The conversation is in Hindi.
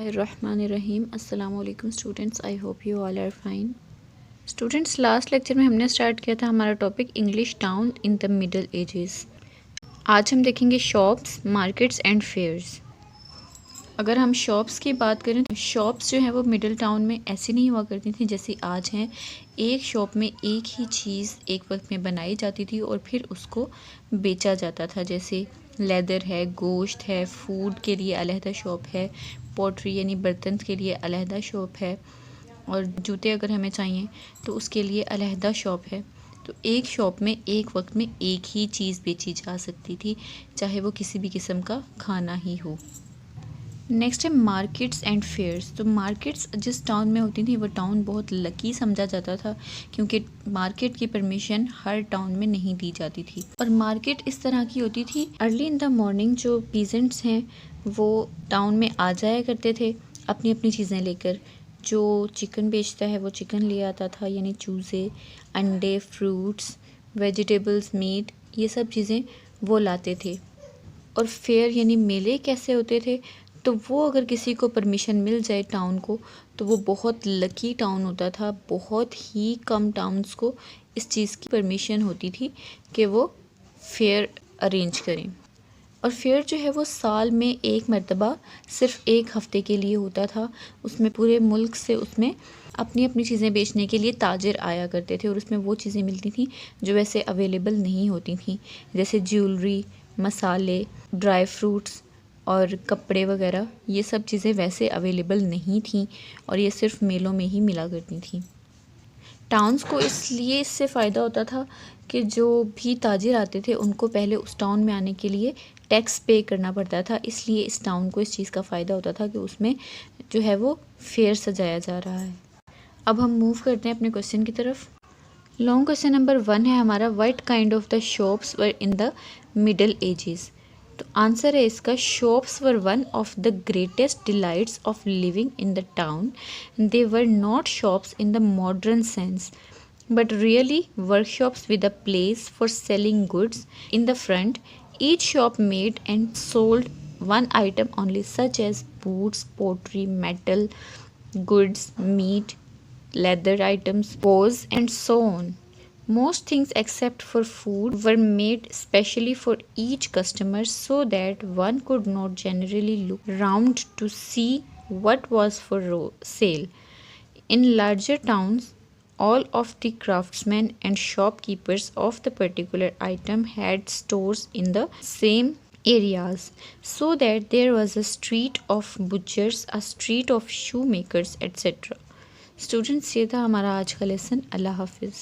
बिस्मिल्लाहिर्रहमानिर्रहीम। अस्सलाम वालेकुम students, I hope you all are fine. Students, last lecture में हमने स्टार्ट किया था हमारा topic English town in the middle ages. आज हम देखेंगे शॉप्स, मार्केट्स एंड फेयर्स। अगर हम शॉप्स की बात करें तो शॉप्स जो हैं वो मिडल टाउन में ऐसी नहीं हुआ करती थी जैसी आज हैं। एक शॉप में एक ही चीज़ एक वक्त में बनाई जाती थी और फिर उसको बेचा जाता था। जैसे लेदर है, गोश्त है, फूड के लिए अलहदा शॉप है, पॉटरी यानी बर्तन के लिए अलहदा शॉप है, और जूते अगर हमें चाहिए तो उसके लिए अलहदा शॉप है। तो एक शॉप में एक वक्त में एक ही चीज़ बेची जा सकती थी, चाहे वो किसी भी किस्म का खाना ही हो। नेक्स्ट है मार्केट्स एंड फेयर्स। तो मार्केट्स जिस टाउन में होती थी वो टाउन बहुत लकी समझा जाता था, क्योंकि मार्केट की परमिशन हर टाउन में नहीं दी जाती थी। और मार्केट इस तरह की होती थी, अर्ली इन द मॉर्निंग जो पीजेंट्स हैं वो टाउन में आ जाया करते थे अपनी अपनी चीज़ें लेकर। जो चिकन बेचता है वो चिकन ले आता था, यानी चूज़े, अंडे, फ्रूट्स, वेजिटेबल्स, मीट, ये सब चीज़ें वो लाते थे। और फेयर यानी मेले कैसे होते थे, तो वो अगर किसी को परमिशन मिल जाए टाउन को तो वो बहुत लकी टाउन होता था। बहुत ही कम टाउन्स को इस चीज़ की परमिशन होती थी कि वो फेयर अरेंज करें। और फेयर जो है वो साल में एक मरतबा सिर्फ एक हफ़्ते के लिए होता था। उसमें पूरे मुल्क से उसमें अपनी अपनी चीज़ें बेचने के लिए ताजिर आया करते थे, और उसमें वो चीज़ें मिलती थी जो वैसे अवेलेबल नहीं होती थी, जैसे ज्वेलरी, मसाले, ड्राई फ्रूट्स और कपड़े वगैरह। ये सब चीज़ें वैसे अवेलेबल नहीं थी और ये सिर्फ मेलों में ही मिला करती थी। टाउन्स को इसलिए इससे फ़ायदा होता था कि जो भी ताजिर आते थे उनको पहले उस टाउन में आने के लिए टैक्स पे करना पड़ता था, इसलिए इस टाउन को इस चीज़ का फ़ायदा होता था कि उसमें जो है वो फेयर सजाया जा रहा है। अब हम मूव करते हैं अपने क्वेश्चन की तरफ। लॉन्ग क्वेश्चन नंबर 1 है हमारा, what kind of the shops were in the middle edges. तो आंसर है इसका, shops were one of the greatest delights of living in the town. They were not shops in the modern sense but really workshops with a place for selling goods. In the front, each shop made and sold one item only, such as boots, pottery, metal goods, meat, leather items, bows, and so on. Most things except for food were made specially for each customer so that one could not generally look round to see what was for sale. In larger towns, all of the craftsmen and shopkeepers of the particular item had stores in the same areas, so that there was a street of butchers, a street of shoemakers, etc. Students, ये था हमारा आज का लेसन। अल्लाह हाफिज़।